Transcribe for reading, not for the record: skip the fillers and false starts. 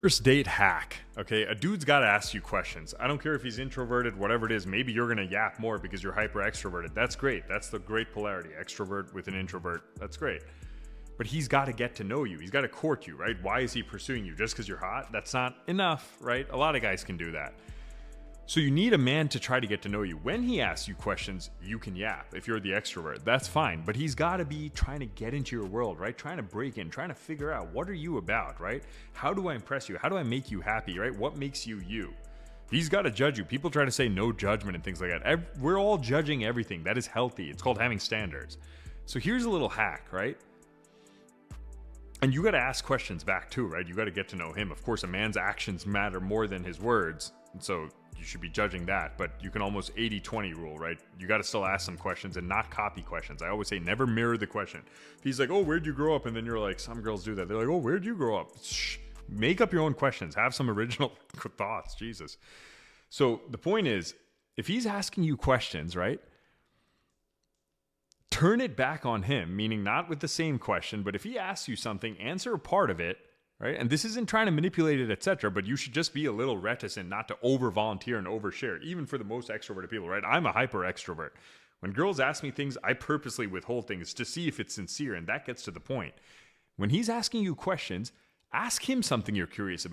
First date hack. Okay, a dude's got to ask you questions. I don't care if he's introverted, whatever it is. Maybe you're gonna yap more because you're hyper extroverted. That's great. That's the great polarity. Extrovert with an introvert. That's great. But he's got to get to know you. He's got to court you, right? Why is he pursuing you? Just because you're hot? That's not enough, right? A lot of guys can do that. So you need a man to try to get to know you. When he asks you questions, you can yap. If you're the extrovert, that's fine. But he's got to be trying to get into your world, right? Trying to break in, trying to figure out what are you about, right? How do I impress you? How do I make you happy, right? What makes you you? He's got to judge you. People try to say no judgment and things like that. We're all judging everything. That is healthy. It's called having standards. So here's a little hack, right? And you got to ask questions back too, right? You got to get to know him. Of course, a man's actions matter more than his words. And so you should be judging that. But you can almost 80-20 rule, right? You got to still ask some questions and not copy questions. I always say never mirror the question. If he's like, oh, where'd you grow up? And then you're like, some girls do that. They're like, oh, where'd you grow up? Shh. Make up your own questions. Have some original thoughts. Jesus. So the point is, if he's asking you questions, right? Turn it back on him, meaning not with the same question, but if he asks you something, answer a part of it, right? And this isn't trying to manipulate it, etc., but you should just be a little reticent not to over-volunteer and overshare, even for the most extroverted people, right? I'm a hyper-extrovert. When girls ask me things, I purposely withhold things to see if it's sincere, and that gets to the point. When he's asking you questions, ask him something you're curious about.